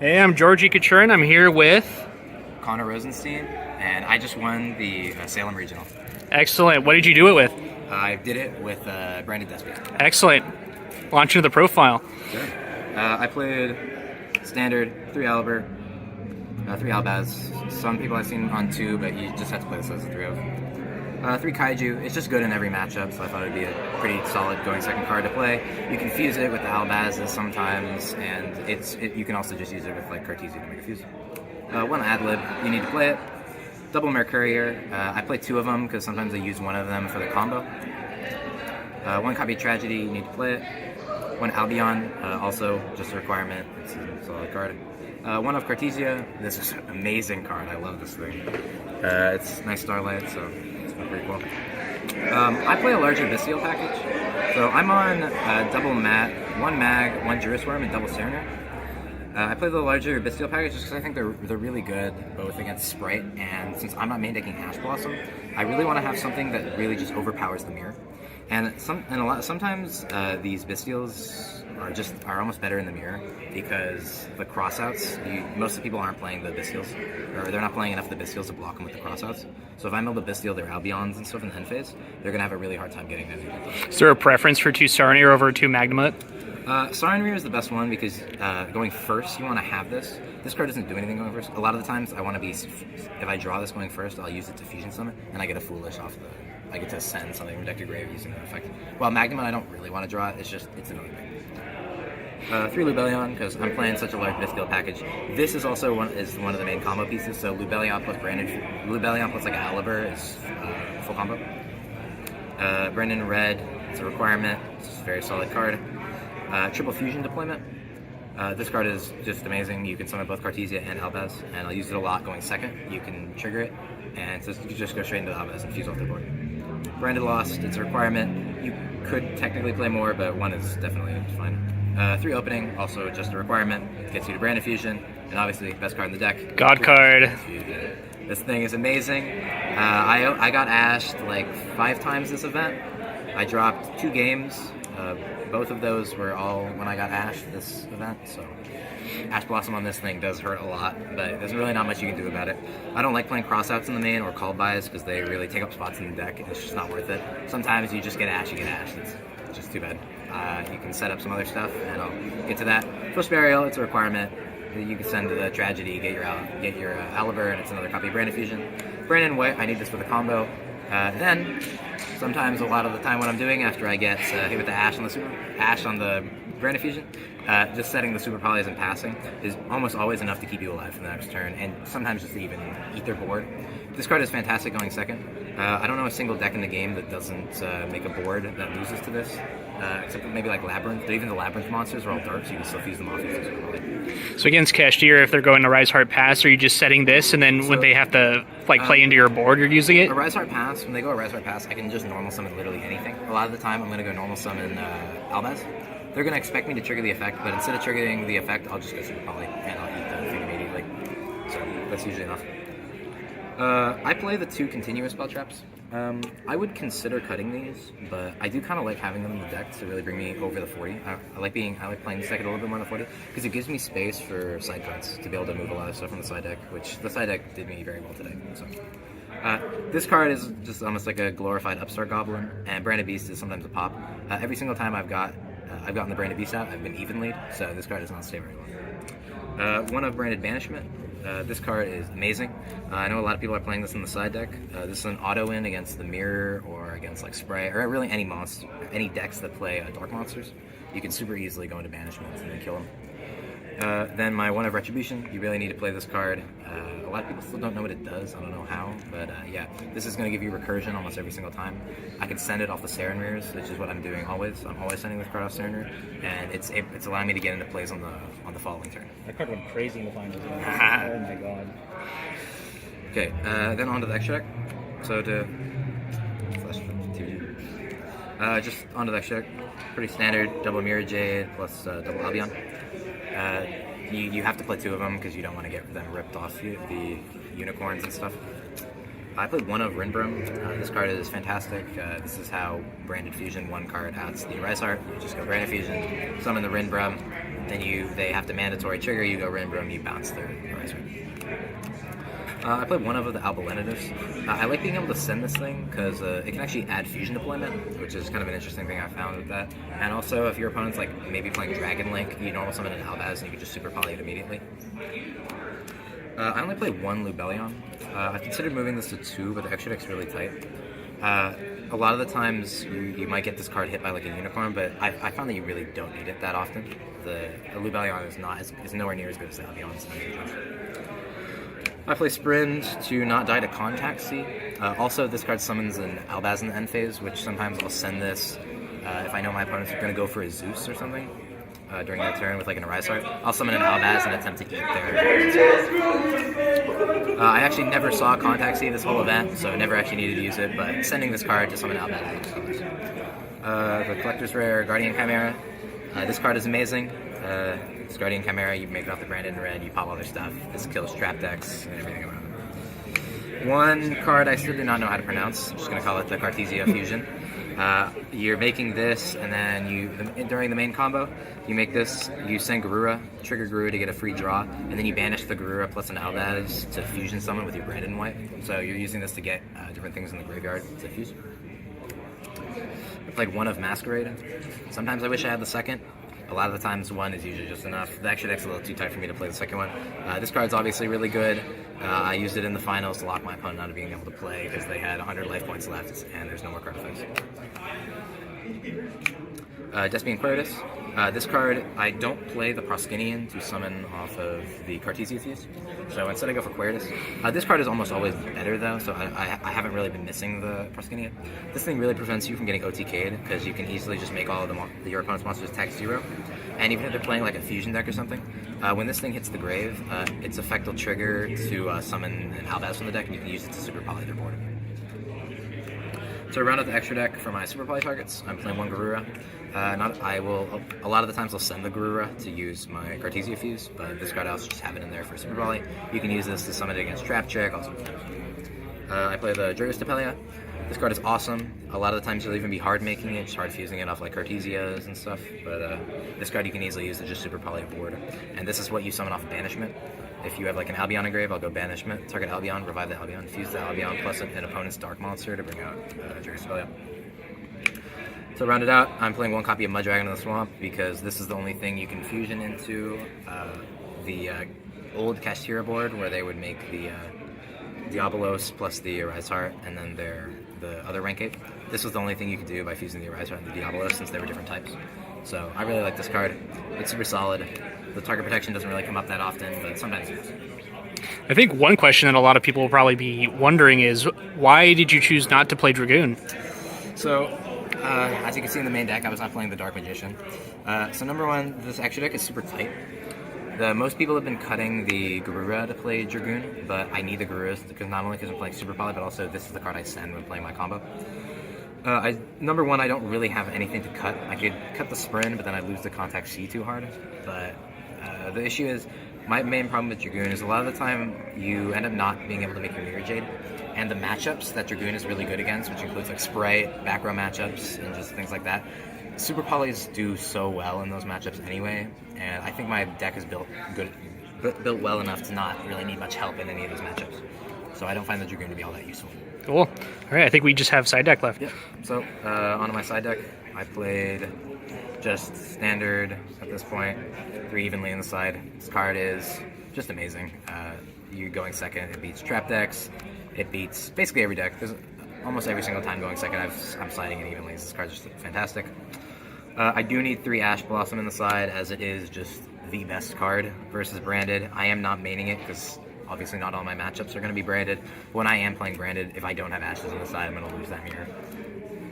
Hey, I'm Georgie Kachurin. I'm here with... Connor Rosenstein, and I just won the Salem Regional. Excellent. What did you do it with? I did it with Brandon Despia. Excellent. Launch into the profile. Sure. I played standard, 3 Aliber, 3 Albaz. Some people I've seen on 2, but you just have to play this as a 3-0. 3 Kaiju. It's just good in every matchup, so I thought it would be a pretty solid going second card to play. You can fuse it with the Albazes sometimes, and you can also just use it with like Cartesia to make a fuse. 1 ad-lib, you need to play it. Double Mercurier, I play 2 of them because sometimes I use 1 of them for the combo. 1 copy of Tragedy, you need to play it. 1 Albion, also just a requirement, it's a solid card. 1 of Cartesia, this is an amazing card, I love this thing. It's nice Starlight, so it's pretty cool. I play a larger Bestial package, so I'm on double Mat, 1 Mag, 1 Jurisworm, and double Serenir. I play the larger Bestial package just because I think they're really good both against Sprite, and since I'm not main decking Ash Blossom, I really want to have something that really just overpowers the mirror. And sometimes these Bestials are almost better in the mirror because the crossouts, most of the people aren't playing the Bestials, or they're not playing enough of the Bestials to block them with the crossouts. So if I mill the Bestial, their Albions and stuff in the end phase, they're gonna have a really hard time getting them. Is there a preference for 2 Sarnir over 2 Magnemite? Sarenrae is the best one because going first, you want to have this. This card doesn't do anything going first. A lot of the times, I want to be. If I draw this going first, I'll use it to Fusion Summon, and I get a Foolish off the. I get to send something from deck to grave using that effect. While Magnemite, I don't really want to draw it. It's annoying. 3 Lubellion because I'm playing such a large Bestial package. This is also one of the main combo pieces. So Lubellion plus Lubellion plus like a Aliber is full combo. Brandon Red, it's a requirement. It's a very solid card. Triple Fusion deployment. This card is just amazing. You can summon both Cartesia and Albaz, and I'll use it a lot going second. You can trigger it, and so you just go straight into Albaz and fuse off the board. Branded Lost, it's a requirement. You could technically play more, but 1 is definitely fine. 3 Opening, also just a requirement. It gets you to Branded Fusion, and obviously, best card in the deck. God card. This thing is amazing. I got ashed like 5 times this event. I dropped 2 games. Both of those were all when I got Ash this event, so Ash Blossom on this thing does hurt a lot, but there's really not much you can do about it. I don't like playing crossouts in the main or call buys because they really take up spots in the deck and it's just not worth it. Sometimes you just get Ash, it's just too bad. You can set up some other stuff, and I'll get to that. First Burial, it's a requirement. You can send the Tragedy, get your Aliber, and it's another copy of Branded Fusion. Brandon White, I need this for the combo. Then, sometimes a lot of the time what I'm doing after I get hit with the Ash on the Branded Fusion, just setting the Super Polys and passing is almost always enough to keep you alive for the next turn, and sometimes just even eat their board. This card is fantastic going second. I don't know a single deck in the game that doesn't make a board that loses to this, except maybe like Labyrinth, but even the Labyrinth monsters are all dark, so you can still fuse them off. So against Cashier, if they're going to Rise Heart Pass, are you just setting this, and then when they have to play into your board, you're using it? A Rise Heart Pass, when they go a Rise Heart Pass, I can just normal summon literally anything. A lot of the time, I'm going to go normal summon Albaz. They're going to expect me to trigger the effect, but instead of triggering the effect, I'll just go Super Poly, and I'll eat the thing immediately. So that's usually enough. I play the 2 continuous spell traps. I would consider cutting these, but I do kind of like having them in the deck to really bring me over the 40. I like playing this deck a little bit more than 40 because it gives me space for side cards to be able to move a lot of stuff from the side deck, which the side deck did me very well today. So this card is just almost like a glorified Upstart Goblin, and Branded Beast is sometimes a pop. Every single time I've gotten the Branded Beast out, I've been even lead, so this card does not stay very long. 1 of Branded Banishment. This card is amazing. I know a lot of people are playing this in the side deck. This is an auto-win against the Mirror or against like Spray, or really any decks that play Dark Monsters. You can super easily go into Banishment and then kill them. Then my 1 of Retribution. You really need to play this card. A lot of people still don't know what it does. I don't know how, but yeah, this is going to give you recursion almost every single time. I can send it off the Serenriers, which is what I'm doing always. I'm always sending this card off Serenrier, and it's allowing me to get into plays on the following turn. That card went crazy in the finals. Oh my god. Okay, then on to the extra deck. So to flash TV. Just onto the extra deck. Pretty standard, double Mirror Jade plus double Albion. You have to play 2 of them because you don't want to get them ripped off the unicorns and stuff. I played 1 of Rinbrum. This card is fantastic. This is how Branded Fusion 1 card adds the Rise Heart. You just go Branded Fusion, summon the Rinbrum, then they have to mandatory trigger, you go Rinbroom, you bounce their Rise Heart. I played one of the Albalenidus. I like being able to send this thing because it can actually add fusion deployment, which is kind of an interesting thing I found with that. And also, if your opponent's like maybe playing Dragon Link, you normal summon an Albaz and you can just super poly it immediately. I only played one Lubellion. I considered moving this to 2, but the extra deck's really tight. A lot of the times you might get this card hit by like a unicorn, but I found that you really don't need it that often. The Lubellion is nowhere near as good as the Albion. I play Sprint to not die to Contact C. Also, this card summons an Albaz in the end phase, which sometimes I'll send this if I know my opponents are going to go for a Zeus or something during their turn with like an Arise Heart. I'll summon an Albaz and attempt to eat their... I actually never saw Contact C this whole event, so never actually needed to use it, but sending this card to summon Albaz is the Collector's Rare Guardian Chimera. This card is amazing. This Guardian Chimera, you make it off the branded in red, you pop all their stuff. This kills trap decks and everything around it. One card I still do not know how to pronounce. I'm just going to call it the Cartesia Fusion. You're making this, and then during the main combo, you make this, you send Garura, trigger Garura to get a free draw, and then you banish the Garura plus an Albaz to fusion summon with your branded in white. So you're using this to get different things in the graveyard to fuse. I played one of Masquerade. Sometimes I wish I had the second. A lot of the times one is usually just enough. The extra deck's a little too tight for me to play the second one. This card's obviously really good. I used it in the finals to lock my opponent out of being able to play because they had 100 life points left and there's no more card effects. Despia and Quiritus. This card, I don't play the Proskinian to summon off of the Cartesia Fuse. So instead I go for Quiritus. This card is almost always better though, so I haven't really been missing the Proskinian. This thing really prevents you from getting OTK'd because you can easily just make all of your opponent's monsters attack 0. And even if they're playing like a fusion deck or something, when this thing hits the grave, its effect will trigger to summon an Albaz from the deck and you can use it to super poly their board. So I round out the extra deck for my super poly targets. I'm playing one Garura. A lot of the times I'll send the Garura to use my Cartesia Fuse, but this card I'll just have it in there for super poly. You can use this to summon it against Trap Trick, also. I play the Despia. This card is awesome. A lot of the times you'll even be hard making it, just hard fusing it off like Cartesias and stuff, but this card you can easily use to just super poly a board. And this is what you summon off Banishment. If you have like an Albion in grave, I'll go Banishment, target Albion, revive the Albion, fuse the Albion plus an opponent's Dark Monster to bring out Despia. So round it out, I'm playing one copy of Muddragon in the Swamp because this is the only thing you can fusion into the old Kashtira board where they would make the Diabolos plus the Arise Heart and then the other rank 8. This was the only thing you could do by fusing the Arise Heart and the Diabolos since they were different types. So I really like this card. It's super solid. The target protection doesn't really come up that often, but sometimes it does. I think one question that a lot of people will probably be wondering is, why did you choose not to play Dragoon? So, as you can see in the main deck, I was not playing the Dark Magician. So number one, this extra deck is super tight. Most people have been cutting the Garura to play Dragoon, but I need the Garuras because not only because I'm playing super poly, but also this is the card I send when playing my combo. Number one, I don't really have anything to cut. I could cut the Sprint, but then I'd lose the Contact C too hard. But the issue is, my main problem with Dragoon is a lot of the time you end up not being able to make your Mirror Jade. And the matchups that Dragoon is really good against, which includes like Sprite, back row matchups, and just things like that, Super Polys do so well in those matchups anyway, and I think my deck is built well enough to not really need much help in any of those matchups. So I don't find the Dragoon to be all that useful. Cool. All right, I think we just have side deck left. Yeah. So onto my side deck, I played just standard at this point, 3 evenly in the side. This card is just amazing. You going second, it beats trap decks. It beats basically every deck. There's almost every single time going second, I'm sliding it evenly. This card's just fantastic. I do need 3 Ash Blossom in the side, as it is just the best card versus branded. I am not maining it because obviously not all my matchups are going to be branded. When I am playing branded, if I don't have Ashes on the side, I'm going to lose that mirror.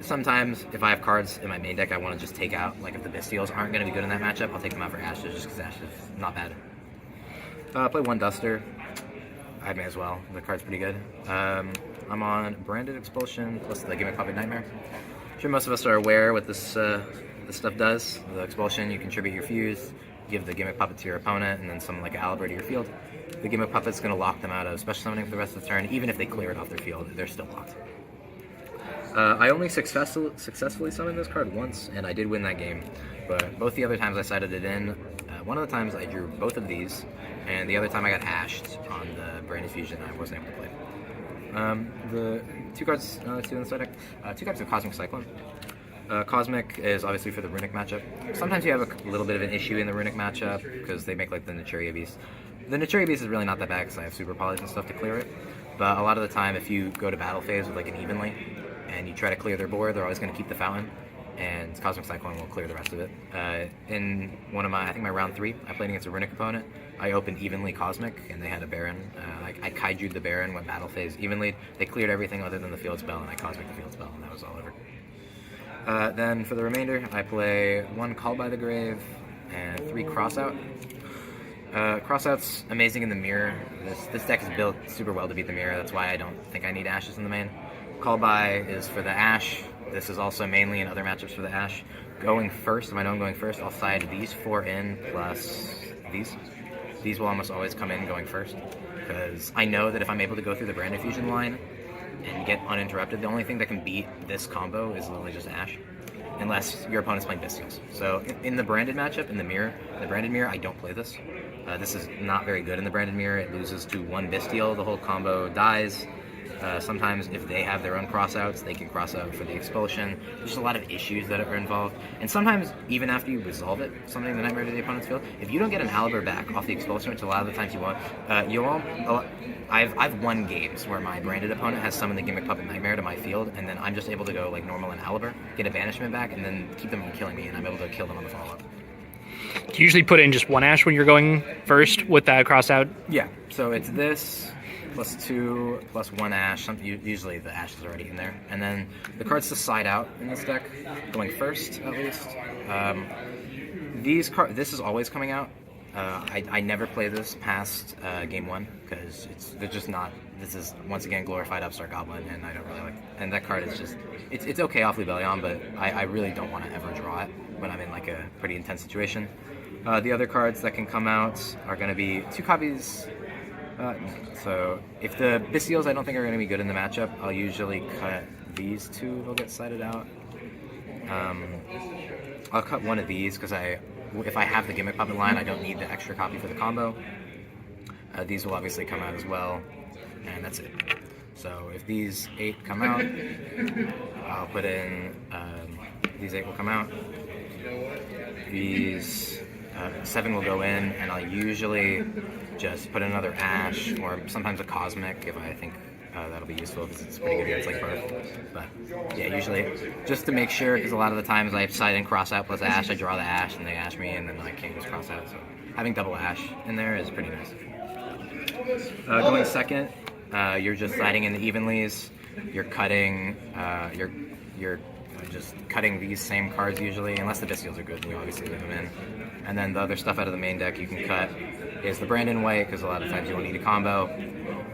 Sometimes, if I have cards in my main deck I want to just take out, like if the Bestials aren't going to be good in that matchup, I'll take them out for Ashes just because Ashes is not bad. Play 1 Duster. I may as well. The card's pretty good. I'm on Branded Expulsion plus the Gimmick Puppet Nightmare. I'm sure most of us are aware what this stuff does. The Expulsion, you contribute your Fuse, give the Gimmick Puppet to your opponent, and then summon like an Aliber to your field. The Gimmick Puppet's going to lock them out of special summoning for the rest of the turn. Even if they clear it off their field, they're still locked. I only successfully summoned this card once, and I did win that game. But both the other times I sided it in, one of the times I drew both of these, and the other time I got ashed on the Branded Fusion. I wasn't able to play. The two cards on the side deck, two cards of Cosmic Cyclone. Cosmic is obviously for the Runic matchup. Sometimes you have a little bit of an issue in the Runic matchup because they make like the Naturia Beast. The Naturia Beast is really not that bad because I have Super Polys and stuff to clear it. But a lot of the time, if you go to battle phase with like an Evenly and you try to clear their board, they're always going to keep the Fountain, and Cosmic Cyclone will clear the rest of it. In one of I think my round 3, I played against a Runic opponent. I opened Evenly Cosmic, and they had a Baron. I Kaiju'd the Baron, went battle phase Evenly. They cleared everything other than the Field Spell, and I Cosmic the Field Spell, and that was all over. Then for the remainder, I play 1 Call by the Grave and 3 Crossout. Crossout's amazing in the mirror. This deck is built super well to beat the mirror. That's why I don't think I need Ashes in the main. Call by is for the Ash. This is also mainly in other matchups for the Ash. Going first, if I know I'm going first, I'll side these 4 in plus these. These will almost always come in going first, because I know that if I'm able to go through the Branded Fusion line and get uninterrupted, the only thing that can beat this combo is literally just Ash, unless your opponent's playing Bestials. So in the Branded matchup, in the Branded Mirror, I don't play this. This is not very good in the Branded Mirror. It loses to 1 Bestial, the whole combo dies. Sometimes if they have their own crossouts, they can cross out for the expulsion. There's a lot of issues that are involved. And sometimes, even after you resolve it, something in the Nightmare to the opponent's field, if you don't get an Aliber back off the expulsion, which a lot of the times you won't, I've won games where my branded opponent has summoned the Gimmick Puppet Nightmare to my field, and then I'm just able to go like normal and Aliber, get a banishment back, and then keep them from killing me, and I'm able to kill them on the follow-up. Do you usually put in just 1 Ash when you're going first with that cross out? Yeah, so it's this plus 2 plus 1 Ash. Usually the Ash is already in there. And then the cards to side out in this deck, going first at least. This is always coming out. I never play this past game 1 because they're just not. This is once again glorified Upstart Goblin, and I don't really like. And that card is just it's okay off Libellion, but I really don't want to ever draw it when I'm in like a pretty intense situation. The other cards that can come out are going to be 2 copies. So if the Bestials I don't think are going to be good in the matchup, I'll usually cut these 2. They'll get sided out. I'll cut 1 of these because if I have the Gimmick Puppet line, I don't need the extra copy for the combo. These will obviously come out as well, and that's it. So if these 8 come out, I'll put in these 8 will come out. These 7 will go in, and I'll usually just put another Ash or sometimes a Cosmic if I think that'll be useful because it's pretty good against like both. But yeah, usually just to make sure, because a lot of the times I side in cross out plus Ash, I draw the Ash and they Ash me, and then I can't use cross out. So having double Ash in there is pretty nice. Going second, you're just siding in the Evenlies. You're cutting. You're just cutting these same cards usually, unless the Bestials are good, and you obviously leave them in. And then the other stuff out of the main deck you can cut is the Brandon White, because a lot of times you won't need a combo.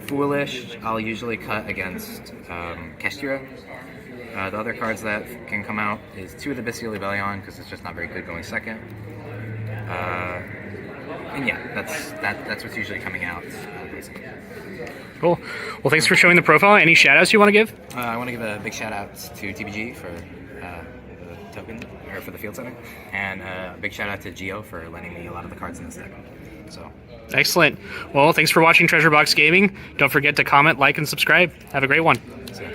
Foolish, I'll usually cut against Kestira. The other cards that can come out is 2 of the Bestial Libellion, because it's just not very good going second. And yeah, that's what's usually coming out, basically. Cool. Well, thanks for showing the profile. Any shout-outs you want to give? I want to give a big shout-out to TBG for the token, or for the field setting, and a big shout-out to Geo for lending me a lot of the cards in this deck. So. Excellent. Well, thanks for watching Treasure Box Gaming. Don't forget to comment, like, and subscribe. Have a great one. See ya.